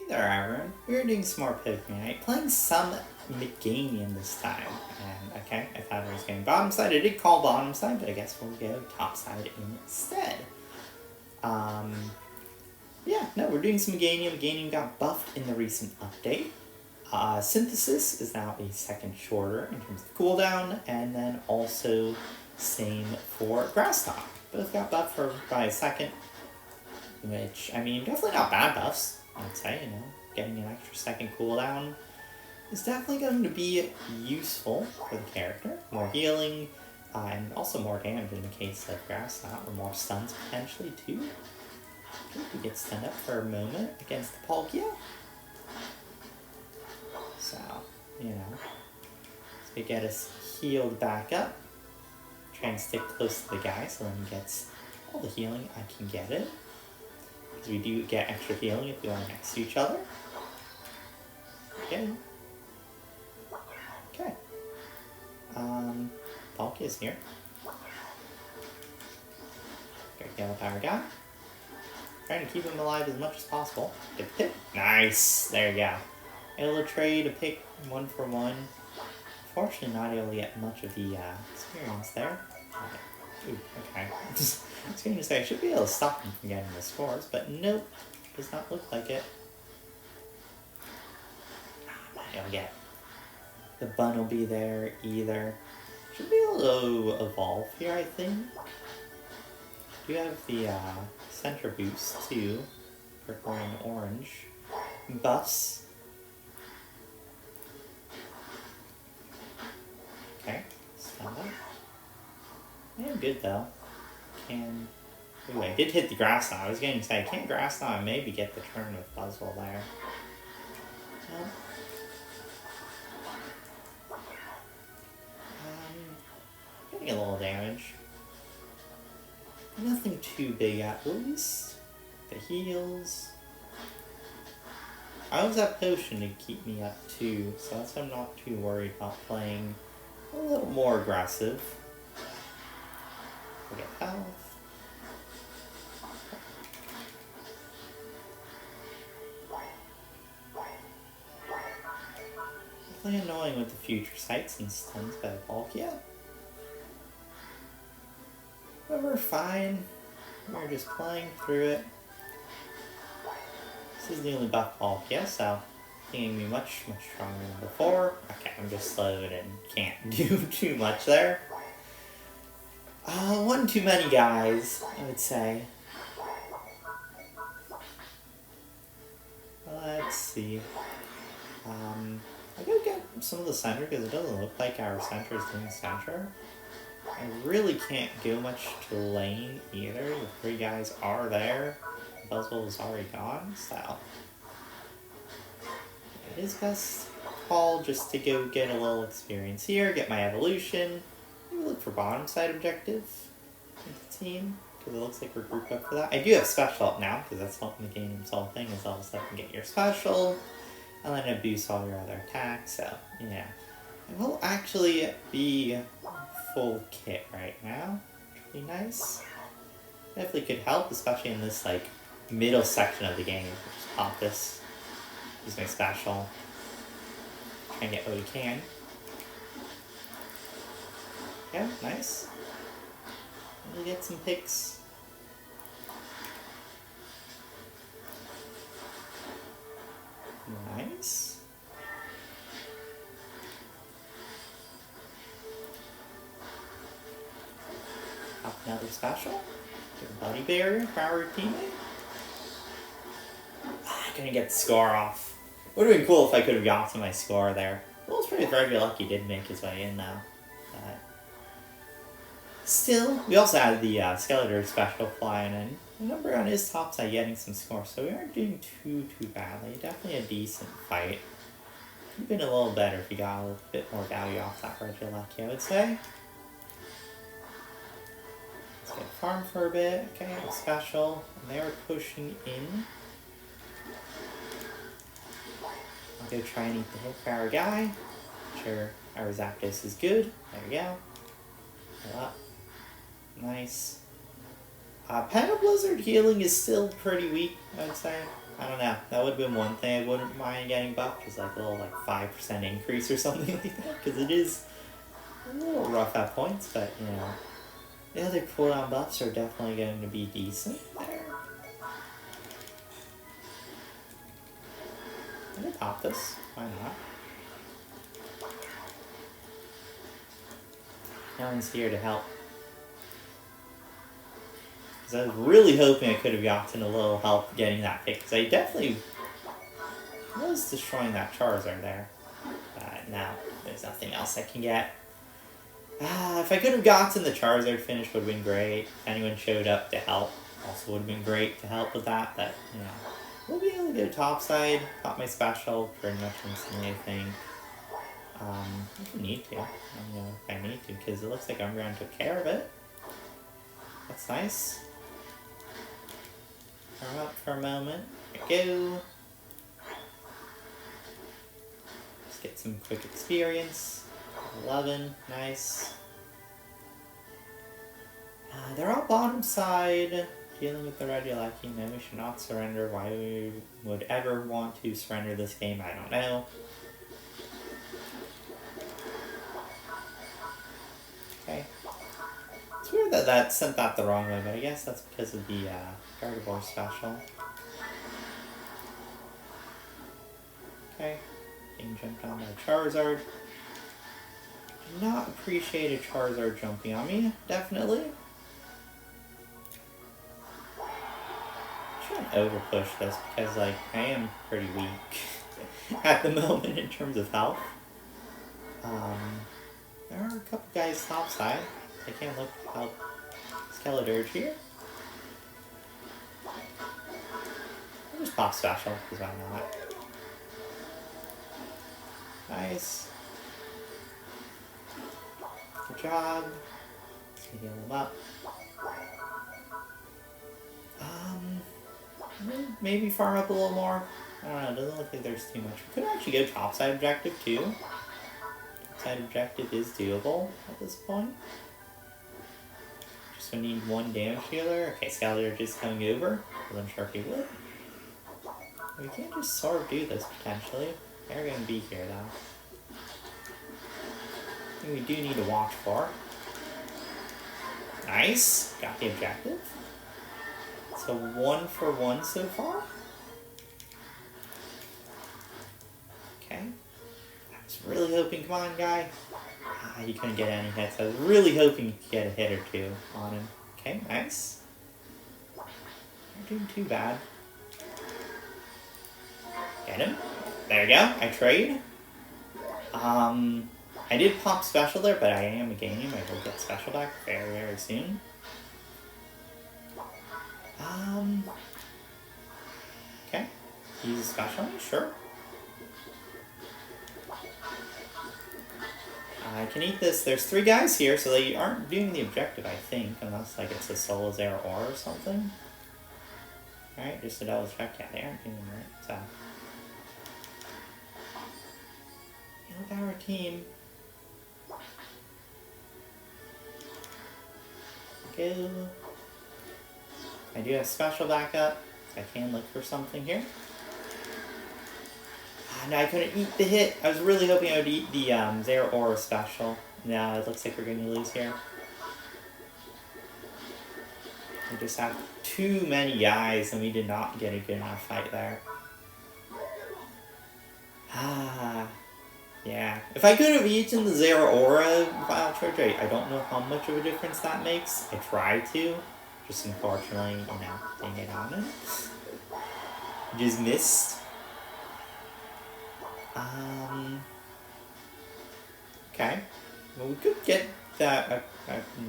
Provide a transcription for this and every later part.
there, everyone. We're doing some more Pokemon Night, playing some Meganium this time. And, okay, I thought I was getting bottom side. I did call bottom side, but I guess we'll go top side instead. Yeah, no, we're doing some Meganium. Meganium got buffed in the recent update. Synthesis is now a second shorter in terms of cooldown, and then also same for Grass Talk. Both got buffed by a second, which, I mean, definitely not bad buffs, I'd say, you know. Getting an extra second cooldown is definitely going to be useful for the character. More healing, and also more damage in the case of Grass Talk, or more stuns potentially too. We get stunned up for a moment against the Palkia. So, you know, so we get us healed back up. Try and stick close to the guy so when he gets all the healing, I can get it. Because we do get extra healing if we are next to each other. Okay. Okay. Palkia's here. Got Yellow Power guy. Trying to keep him alive as much as possible. Get the pick. Nice! There you go. Able to trade a pick 1-for-1. Unfortunately, not able to get much of the experience there. Ooh, okay. I was going to say, I should be able to stop him from getting the scores, but nope. Does not look like it. Not able to get. The bun will be there either. Should be able to evolve here, I think. Do have the center boost too, purple and orange buffs. Okay, stand up. Yeah, good though. Can. Ooh, I did hit the grass now. I was going to say, I can't grass now and maybe get the turn with Buzzwole there. No. Getting a little damage. Nothing too big at least. The heals. I always have potion to keep me up too, so that's why I'm not too worried about playing a little more aggressive. We get health. Definitely annoying with the future sights and stuns by the Palkia. But we're fine. We're just playing through it. This is the only buff Palkia, so making me much stronger than before. Okay, I'm just slowed and can't do too much there. One too many guys, I would say. Let's see. I gotta get some of the center because it doesn't look like our center is doing center. I really can't go much to lane either. The three guys are there. Buzzwole is already gone, so it is best call just to go get a little experience here, get my evolution. Maybe look for bottom side objective with the team, because it looks like we're grouped up for that. I do have special up now, because that's helping the game's whole thing, is all of a sudden get your special, and then it boosts all your other attacks, so yeah. It will actually be full kit right now, which would be nice. Definitely could help, especially in this like middle section of the game. Just pop this, use my special, try and get what we can. Yeah, nice. We'll get some picks. Nice. Pop another special. Get a buddy barrier for our teammate. I couldn't get the score off. Would have been cool if I could have gotten my score there. It was pretty very lucky he did make his way in though. But still, we also had the Skeletor special flying in. Remember on his top side getting some score, so we aren't doing too badly. Definitely a decent fight. Could have been a little better if we got a little bit more value off that Regieleki, I would say. Let's get farm for a bit. Okay, special. And they were pushing in. I'll go try and eat the hit for our guy. Sure, our Zapdos is good. There we go. Fill up. Nice. Petal Blizzard healing is still pretty weak, I would say. I don't know. That would have been one thing I wouldn't mind getting buffed, is like a little 5% increase or something like that, because it is a little rough at points, but you know, the other cooldown buffs are definitely going to be decent there. I'm gonna pop this. Why not? No one's here to help. Because I was really hoping I could have gotten a little help getting that pick, because I definitely was destroying that Charizard there. But now, there's nothing else I can get. If I could have gotten the Charizard finish, would have been great. If anyone showed up to help, also would have been great to help with that, but, you know. We'll be able to go topside, pop my special pretty much instantly, I think. If I need to. I don't know if I need to, because it looks like Umbreon took care of it. That's nice. Power up for a moment. There we go. Let's get some quick experience. 11, nice. They're all bottom side. Dealing with the red Yelaki, no, we should not surrender. Why we would ever want to surrender this game, I don't know. Okay. It's weird that that sent that the wrong way, but I guess that's because of the Gardevoir special. Okay. Being jumped on by Charizard. Did not appreciate a Charizard jumping on me, definitely. I'm trying to over push this because I am pretty weak at the moment in terms of health. There are a couple guys topside. I can't look to help Skeledirge here. I'll just pop special, because why not? Nice. Good job. Let's heal him up. Maybe farm up a little more. I don't know, it doesn't look like there's too much. We could actually go topside objective too. Topside objective is doable at this point. Just we need one damage healer. Okay, Skeledirge is coming over. I wasn't sure if he would. We can't just sort of do this potentially. They're going to be here though. I think we do need to watch for. Nice! Got the objective. So 1 for 1 so far. Okay. I was really hoping, come on guy. He couldn't get any hits. I was really hoping to get a hit or two on him. Okay, nice. Not doing too bad. Get him. There we go. I trade. I did pop special there, but I am a Meganium. I will get special back very, very soon. Okay. Use a special, sure. I can eat this. There's 3 guys here, so they aren't doing the objective, I think, unless like it's a Solazare or something. Alright, just to double check. Yeah, they aren't doing it right. So, help our team. Go. I do have special backup, so I can look for something here. No, I couldn't eat the hit. I was really hoping I would eat the Zera Aura special. No, it looks like we're going to lose here. We just have too many guys, and we did not get a good enough fight there. Yeah. If I could have eaten the Zera Aura Wild Charge, I don't know how much of a difference that makes. I tried to. Just unfortunately, you know, didn't get on it. Just missed. Okay. Well, we could get that.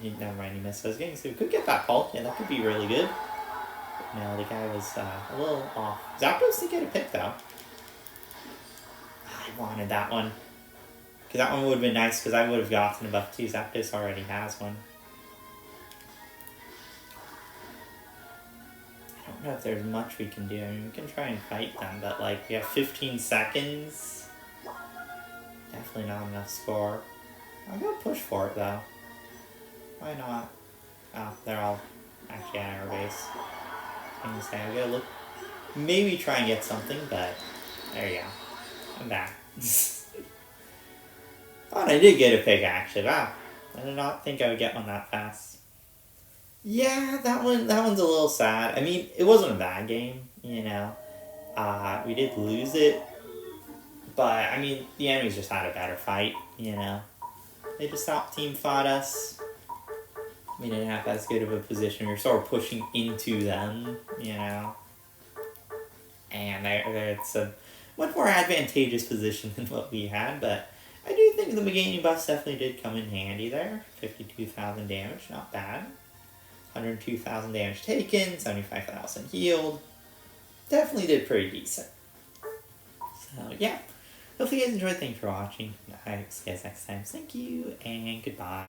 Never mind, he missed. I was getting, so we could get that pulp. Yeah, that could be really good. But no, the guy was a little off. Zapdos did get a pick, though. I wanted that one. Because that one would have been nice, because I would have gotten a buff, too. Zapdos already has one. I don't know if there's much we can do. I mean, we can try and fight them, but, like, we have 15 seconds. Definitely not enough score. I'm gonna push for it, though. Why not? Oh, they're all actually at our base. I was gonna say, I'm gonna look, maybe try and get something, but there you go. I'm back. Oh, and I did get a pig actually. Wow, I did not think I would get one that fast. Yeah, that one's a little sad. I mean, it wasn't a bad game, you know. We did lose it, but I mean, the enemies just had a better fight, you know. They just out team fought us. We didn't have as good of a position. We were sort of pushing into them, you know. And it's a much more advantageous position than what we had, but I do think the Meganium buffs definitely did come in handy there. 52,000 damage, not bad. 102,000 damage taken, 75,000 healed. Definitely did pretty decent. So, yeah. Hopefully you guys enjoyed. Thanks for watching. I'll see you guys next time. Thank you, and goodbye.